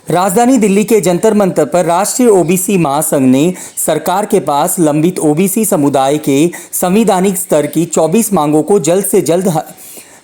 राजधानी दिल्ली के जंतर मंतर पर राष्ट्रीय ओबीसी महासंघ ने सरकार के पास लंबित ओबीसी समुदाय के संवैधानिक स्तर की 24 मांगों को जल्द से जल्द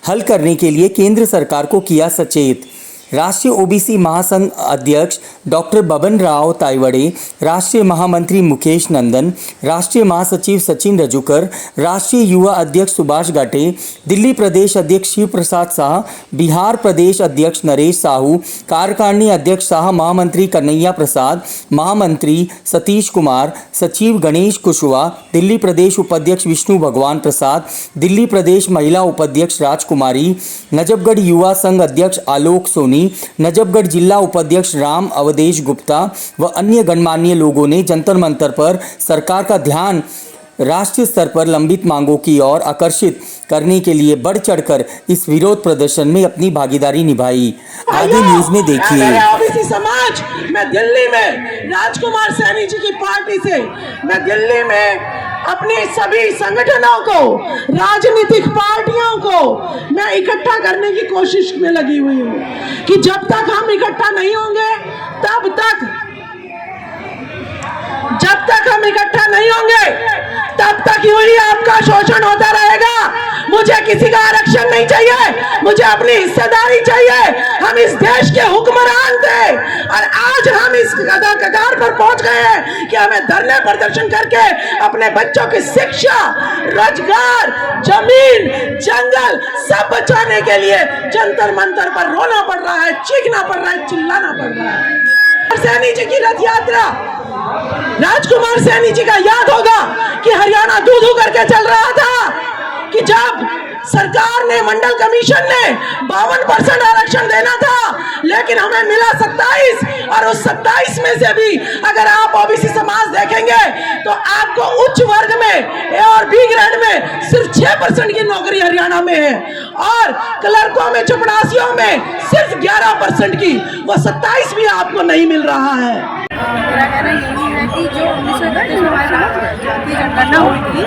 हल करने के लिए केंद्र सरकार को किया सचेत। राष्ट्रीय ओबीसी महासंघ अध्यक्ष डॉक्टर बबन राव तायवड़े, राष्ट्रीय महामंत्री मुकेश नंदन, राष्ट्रीय महासचिव सचिन रजुकर, राष्ट्रीय युवा अध्यक्ष सुभाष गाटे, दिल्ली प्रदेश अध्यक्ष शिव प्रसाद शाह, बिहार प्रदेश अध्यक्ष नरेश साहू, कार्यकारिणी अध्यक्ष शाह महामंत्री कन्हैया प्रसाद, महामंत्री सतीश कुमार, सचिव गणेश कुशवाहा, दिल्ली प्रदेश उपाध्यक्ष विष्णु भगवान प्रसाद, दिल्ली प्रदेश महिला उपाध्यक्ष राजकुमारी, नजफगढ़ युवा संघ अध्यक्ष आलोक सोनी, नजफगढ़ जिला उपाध्यक्ष राम अवधेश गुप्ता व अन्य गणमान्य लोगों ने जंतर मंतर पर सरकार का ध्यान राष्ट्रीय स्तर पर लंबित मांगों की ओर आकर्षित करने के लिए बढ़ चढ़कर इस विरोध प्रदर्शन में अपनी भागीदारी निभाई। आगे न्यूज में देखिए। ओबीसी समाज, मैं दिल्ली में राजकुमार सैनी जी की पार्टी से मैं दिल्ली में अपने सभी संगठनों को, राजनीतिक पार्टियों को मैं इकट्ठा करने की कोशिश में लगी हुई हूँ कि जब तक हम इकट्ठा नहीं होंगे तब तक यूं ही आपका शोषण होता रहेगा। मुझे किसी का आरक्षण नहीं चाहिए, मुझे अपनी हिस्सेदारी चाहिए। हम इस देश के हुक्मरान थे और आज हम इस कगार पर पहुंच गए हैं कि हमें धरने प्रदर्शन करके अपने बच्चों की शिक्षा, रोजगार, जमीन, जंगल सब बचाने के लिए जंतर मंतर पर रोना पड़ रहा है, चीखना पड़ रहा है, चिल्लाना पड़ रहा है। सैनी जी की रथ यात्रा, राजकुमार सैनी जी का याद होगा कि हरियाणा दूधू करके चल रहा था कि जब सरकार ने, मंडल कमीशन ने 52% आरक्षण देना था, लेकिन हमें मिला 27 और उस 27 में से भी अगर आप ओबीसी समाज देखेंगे तो आपको उच्च वर्ग में ए और बी ग्रेड में सिर्फ 6% की नौकरी हरियाणा में है और क्लर्कों में, चपरासियों में सिर्फ 11% की, वो 27 भी आपको नहीं मिल रहा है। मेरा कहना यही है कि जो 1931 में हमारे जातीय जनगणना हुई थी,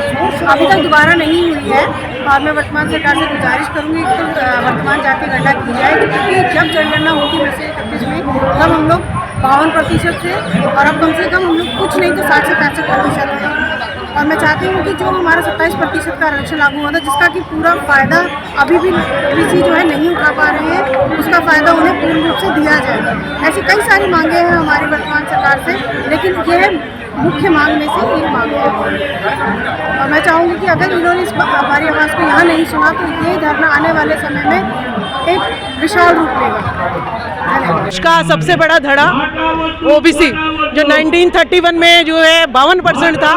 अभी तक दोबारा नहीं हुई है और मैं वर्तमान सरकार से गुजारिश करूंगी कि वर्तमान जातीय गणना की जाए, क्योंकि जब जनगणना होगी 1931 में तब हम लोग 52% थे और अब कम से कम हम लोग कुछ नहीं तो 60 से 65% हैं। और मैं चाहती हूँ कि जो हमारा 27% का आरक्षण लागू हुआ था, जिसका कि पूरा फायदा अभी भी ओबीसी जो है नहीं उठा पा रहे हैं, उसका फायदा उन्हें पूर्ण रूप से दिया जाए। ऐसी कई सारी मांगे हैं हमारी वर्तमान सरकार से, लेकिन यह मुख्य मांग में से एक मांग है। और मैं चाहूँगी कि अगर इन्होंने हमारी आवाज़ को यहाँ नहीं सुना तो ये धरना आने वाले समय में एक विशाल रूप लेगा। इसका सबसे बड़ा धड़ा ओबीसी जो 1931 में जो है 52% था,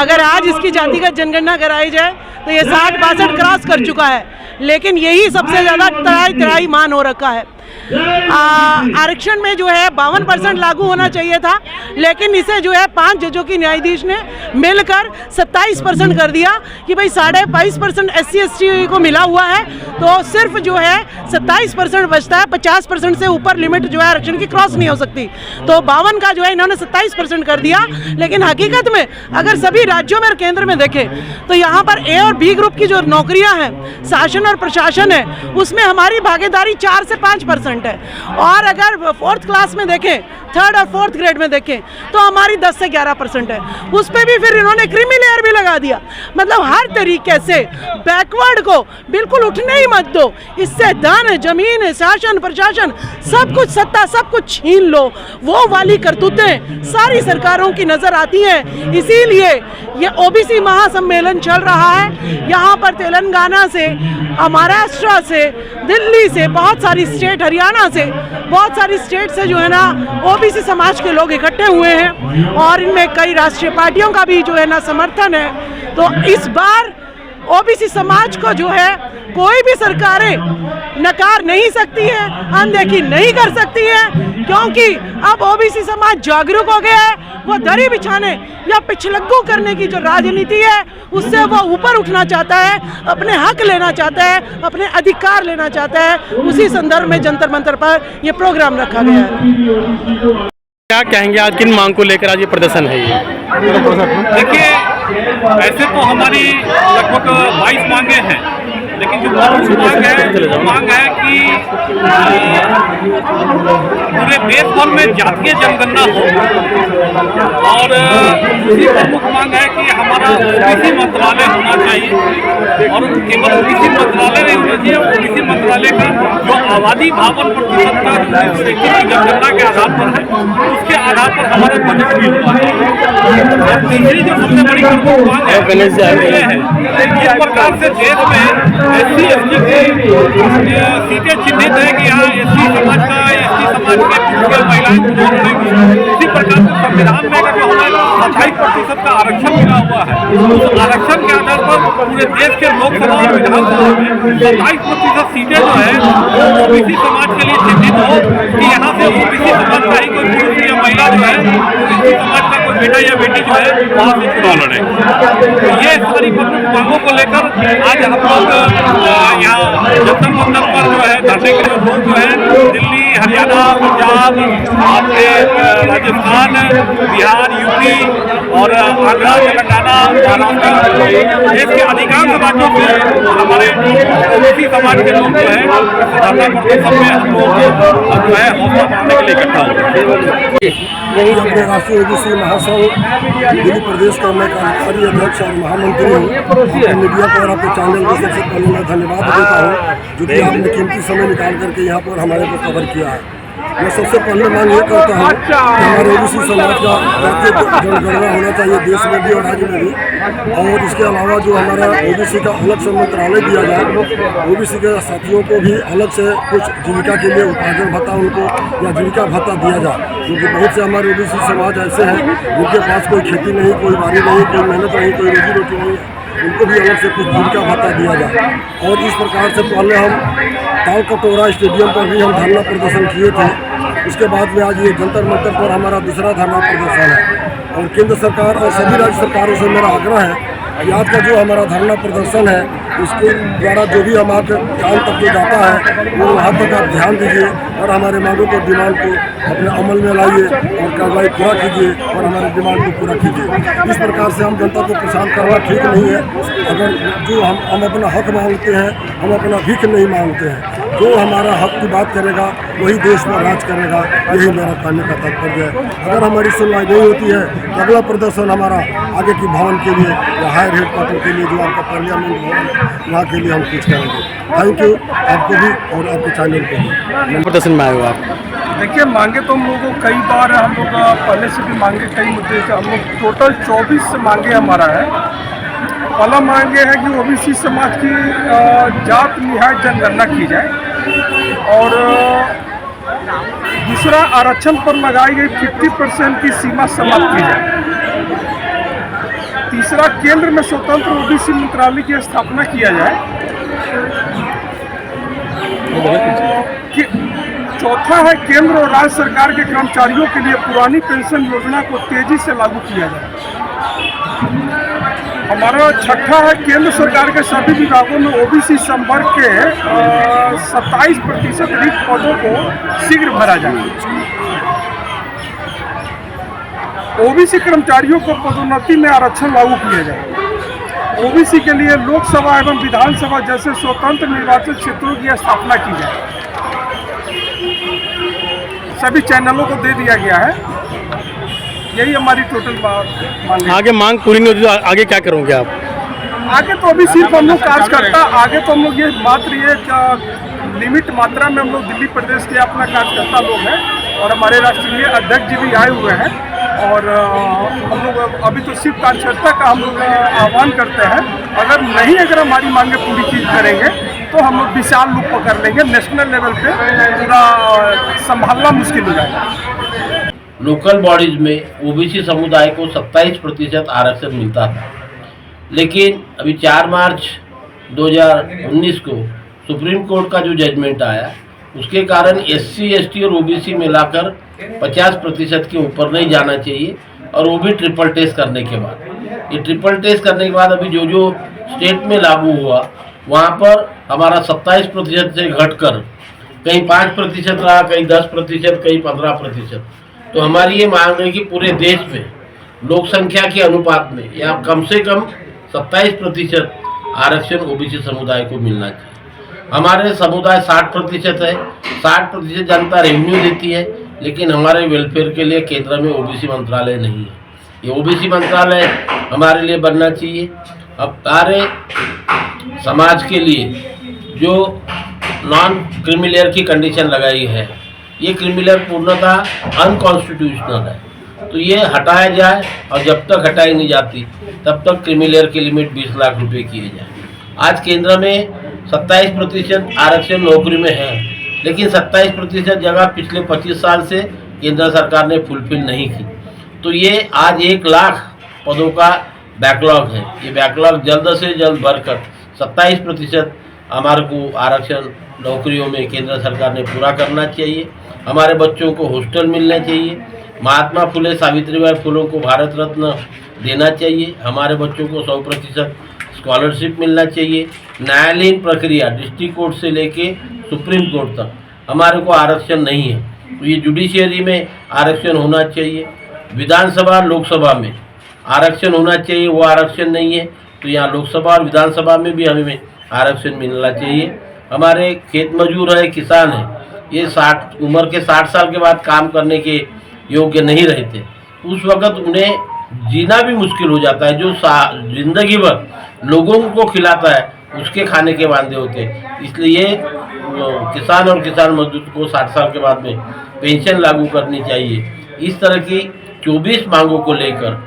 अगर आज इसकी जातिगत जनगणना कराई जाए तो ये 60-62 क्रॉस कर चुका है, लेकिन यही सबसे ज़्यादा तराई मान हो रखा है। आरक्षण में जो है 52% लागू होना चाहिए था, लेकिन इसे जो है 5 जजों की न्यायाधीश ने मिलकर 27% कर दिया कि भाई 22.5% SC/ST को मिला हुआ है, तो सिर्फ जो है 27% बचता है। 50% से ऊपर लिमिट जो है आरक्षण की क्रॉस नहीं हो सकती, तो 52 का जो है इन्होंने 27% कर दिया। लेकिन हकीकत में अगर सभी राज्यों में और केंद्र में देखें तो यहाँ पर ए और बी ग्रुप की जो नौकरियाँ हैं, शासन और प्रशासन है, उसमें हमारी भागीदारी 4 से 5% है। और अगर 4th क्लास में देखें, 3rd और 4th ग्रेड में देखें तो हमारी 10 से 11% है। उस पर भी फिर इन्होंने क्रीमी लेयर भी लगा दिया। मतलब हर तरीके से बैकवर्ड को बिल्कुल उठने ही मत दो। इससे धन, जमीन, शासन, प्रशासन, सब कुछ, सत्ता, सब कुछ छीन लो। वो वाली करतूतें सारी सरकारों की नजर आती हैं। इसीलिए ये ओबीसी महासम्मेलन चल रहा है। यहाँ पर तेलंगाना से, महाराष्ट्र से, दिल्ली से, बहुत सारी स्टेट, हरियाणा से, बहुत सारी स्टेट से जो है ना ओबीसी समाज के लोग इकट्ठे हुए हैं और इनमें कई राष्ट्रीय पार्टियों का भी जो है ना समर्थन है। तो इस बार ओबीसी समाज को जो है कोई भी सरकारें नकार नहीं सकती है, अनदेखी नहीं कर सकती है, क्योंकि अब ओबीसी समाज जागरूक हो गया है। वो दरी बिछाने या पिछलग्गू करने की जो राजनीति है उससे वो ऊपर उठना चाहता है, अपने हक लेना चाहता है, अपने अधिकार लेना चाहता है। उसी संदर्भ में जंतर मंतर पर ये प्रोग्राम रखा गया है। क्या कहेंगे आज किन मांग को लेकर आज ये प्रदर्शन है? ये देखिए, ऐसे तो हमारी लगभग 22 मांगे हैं, लेकिन जो मांग है कि पूरे देश भर में जातीय जनगणना हो और दूसरी प्रमुख मांग है कि हमारा ओबीसी मंत्रालय होना चाहिए और केवल ओबीसी मंत्रालय नहीं होना चाहिए। ओबीसी मंत्रालय का जो आबादी 52% का की जनगणना के आधार पर है उसके आधार पर हमारा बजट भी होना चाहिए। और तीसरी जो सबसे बड़ी प्रमुख मांग है जिस प्रकार से देश में SC/ST की सीटें चिन्हित है कि यहाँ SC समाज का ST समाज के महिलाएं इसी प्रकार से संविधान में अगर जो हमें 27% का आरक्षण मिला हुआ है उस आरक्षण के आधार पर पूरे देश के लोकसभा और विधानसभा में 27% सीटें जो है वो ओबीसी समाज के लिए चिन्हित हो कि यहाँ से ओबीसी समाज का ही कोई पुरुष या महिला जो है ओबीसी समाज का कोई बेटा या बेटी जो है वहाँ से चुनाव लड़े। तो ये सारी प्रमुख मांगों को लेकर आज हम लोग यहाँ जंतर मंतर पर जो है धरने के लिए लोग जो है दिल्ली, हरियाणा, पंजाब, आपके राजस्थान, बिहार, यूपी और आंध्रा, तेलंगाना, महाराष्ट्र देश के अधिकांश राज्यों से हमारे ओबीसी समाज के लोग जो है धरना प्रदर्शन में हम लोग जो है हौसला बढ़ाने के लिए इकट्ठा हो यही अपने राष्ट्रीय ओबीसी महासंघ दिल्ली प्रदेश का मैं कार्यकारी अध्यक्ष और महामंत्री हूँ। आपके मीडिया पर आपके चैनल को सबसे पहले मैं धन्यवाद देता हूँ जो कि आपने कीमती समय निकाल करके यहाँ पर हमारे को कवर किया है। मैं सबसे पहले मांग ये करता हूँ कि हमारे ओबीसी समाज का जातीय जनगणना होना चाहिए देश में भी और राज्य में भी। और इसके अलावा जो हमारा ओबीसी का अलग से मंत्रालय दिया जाए, ओबीसी के साथियों को भी अलग से कुछ जीविका के लिए उपार्जन भत्ता उनको या जीविका भत्ता दिया जाए, क्योंकि बहुत से हमारे ओबीसी समाज ऐसे हैं जिनके पास कोई खेती नहीं, कोई बाड़ी नहीं, कोई मेहनत नहीं, कोई रोजी रोटी नहीं, उनको भी अलग से कुछ जीविका भत्ता दिया जाए। और इस प्रकार से पहले हम ताल कटोरा स्टेडियम पर भी हम धरना प्रदर्शन किए थे। उसके बाद में आज ये जंतर मंतर पर हमारा दूसरा धरना प्रदर्शन है। और केंद्र सरकार और सभी राज्य सरकारों से मेरा आग्रह है कि आज का जो हमारा धरना प्रदर्शन है उसके द्वारा जो भी हमारे कान तक जो जाता है वो वहाँ तक आप ध्यान दीजिए और हमारे मांगों को डिमांड को अपने अमल में लाइए और कार्रवाई पूरा कीजिए और हमारे डिमांड को पूरा कीजिए। इस प्रकार से हम जनता को परेशान करना ठीक नहीं है। अगर जो हम अपना हक मांगते हैं, हम अपना भीख नहीं मांगते हैं। जो हमारा हक की बात करेगा वही देश में राज करेगा, यही मेरा कहने का तात्पर्य है। अगर हमारी सुनवाई नहीं होती है तो अगला प्रदर्शन हमारा आगे की भवन के लिए या हायर हेडक्वार्टर के लिए जो आपका पार्लियामेंट भवन है वहाँ के लिए हम कुछ करेंगे। थैंक यू आपको भी और आपके चैनल को भी। प्रदर्शन में आए हो आप? देखिए, मांगे तो हम लोगों को कई बार हम लोग पहले से भी मांगे कई मुद्दे से हम लोग टोटल 24 मांगे हमारा है। पहला मांगे है कि ओबीसी समाज की जात निहाय जनगणना की जाए और दूसरा आरक्षण पर लगाई गई 50% की सीमा समाप्त की जाए। तीसरा, केंद्र में स्वतंत्र ओबीसी मंत्रालय की स्थापना किया जाए। चौथा है केंद्र और राज्य सरकार के कर्मचारियों के लिए पुरानी पेंशन योजना को तेजी से लागू किया जाए। हमारा छठा है केंद्र सरकार के सभी विभागों में ओबीसी संवर्ग के 27% रिक्त पदों को शीघ्र भरा जाए। ओबीसी कर्मचारियों को पदोन्नति में आरक्षण लागू किया जाए। ओबीसी के लिए लोकसभा एवं विधानसभा जैसे स्वतंत्र निर्वाचित क्षेत्रों की स्थापना की जाए। सभी चैनलों को दे दिया गया है। यही हमारी टोटल मांग है। आगे मांग पूरी नहीं होती तो आगे क्या करोगे आप? आगे तो अभी सिर्फ हम लोग कार्यकर्ता, आगे तो हम लोग ये मात्र ये लिमिट मात्रा में हम लोग दिल्ली प्रदेश के अपना कार्यकर्ता लोग हैं और हमारे राष्ट्रीय अध्यक्ष जी भी आए हुए हैं और हम लोग अभी तो सिर्फ कार्यकर्ता का हम लोग आह्वान करते हैं। अगर हमारी मांगे पूरी चीज करेंगे तो हम लोग विशाल रूप पकड़ लेंगे, नेशनल लेवल पे पूरा संभालना मुश्किल हो जाएगा। लोकल बॉडीज में ओबीसी समुदाय को 27% आरक्षण मिलता था, लेकिन अभी 4 मार्च 2019 को सुप्रीम कोर्ट का जो जजमेंट आया उसके कारण SC/ST और ओबीसी मिलाकर 50% के ऊपर नहीं जाना चाहिए और वो भी ट्रिपल टेस्ट करने के बाद। ये ट्रिपल टेस्ट करने के बाद अभी जो स्टेट में लागू हुआ वहाँ पर हमारा 27% से घटकर कहीं 5% रहा, कहीं 10%, कहीं 15%। तो हमारी ये मांग है कि पूरे देश में लोक संख्या के अनुपात में या कम से कम 27% आरक्षण ओबीसी समुदाय को मिलना चाहिए। हमारे समुदाय 60% है, 60% जनता रेवेन्यू देती है, लेकिन हमारे वेलफेयर के लिए केंद्र में ओबीसी मंत्रालय नहीं है। ये ओबीसी मंत्रालय हमारे लिए बनना चाहिए। अब सारे समाज के लिए जो नॉन क्रिमिलेयर की कंडीशन लगाई है, ये क्रिमिलेयर पूर्णतः अनकॉन्स्टिट्यूशनल है, तो ये हटाया जाए और जब तक हटाई नहीं जाती तब तक क्रिमिलेयर की लिमिट 20 लाख रुपए किए जाए। आज केंद्र में 27% आरक्षण नौकरी में है, लेकिन 27% जगह पिछले 25 साल से केंद्र सरकार ने फुलफिल नहीं की, तो ये आज 1 लाख पदों का बैकलॉग है। ये बैकलॉग जल्द से जल्द भरकर 27% हमारे को आरक्षण नौकरियों में केंद्र सरकार ने पूरा करना चाहिए। हमारे बच्चों को हॉस्टल मिलना चाहिए। महात्मा फुले सावित्रीबाई फुले को भारत रत्न देना चाहिए। हमारे बच्चों को 100% स्कॉलरशिप मिलना चाहिए। न्यायालयीन प्रक्रिया डिस्ट्रिक्ट कोर्ट से लेके सुप्रीम कोर्ट तक हमारे को आरक्षण नहीं है, तो ये जुडिशियरी में आरक्षण होना चाहिए। विधानसभा लोकसभा में आरक्षण होना चाहिए, वो आरक्षण नहीं है, तो यहाँ लोकसभा और विधानसभा में भी हमें आरक्षण मिलना चाहिए। हमारे खेत मजदूर है, किसान है, ये 60 उम्र के 60 साल के बाद काम करने के योग्य नहीं रहते, उस वक़्त उन्हें जीना भी मुश्किल हो जाता है। जो जिंदगी भर लोगों को खिलाता है उसके खाने के वांदे होते हैं, इसलिए किसान और किसान मजदूर को 60 साल के बाद में पेंशन लागू करनी चाहिए। इस तरह की 24 मांगों को लेकर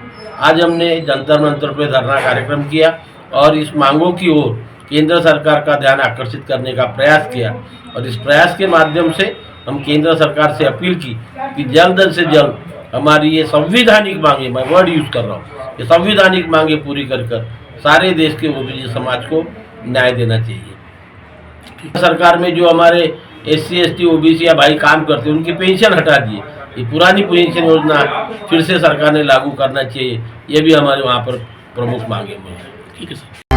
आज हमने जंतर मंतर पर धरना कार्यक्रम किया और इस मांगों की ओर केंद्र सरकार का ध्यान आकर्षित करने का प्रयास किया, और इस प्रयास के माध्यम से हम केंद्र सरकार से अपील की कि जल्द से जल्द हमारी ये संवैधानिक मांगे, मैं वर्ड यूज़ कर रहा हूँ, ये संवैधानिक मांगे पूरी कर सारे देश के ओबीसी समाज को न्याय देना चाहिए। सरकार में जो हमारे SC ST OBC या भाई काम करते हैं उनकी पेंशन हटा दिए, ये पुरानी पेंशन योजना फिर से सरकार ने लागू करना चाहिए, ये भी हमारे वहाँ पर प्रमुख मांगे में है। ठीक है सर।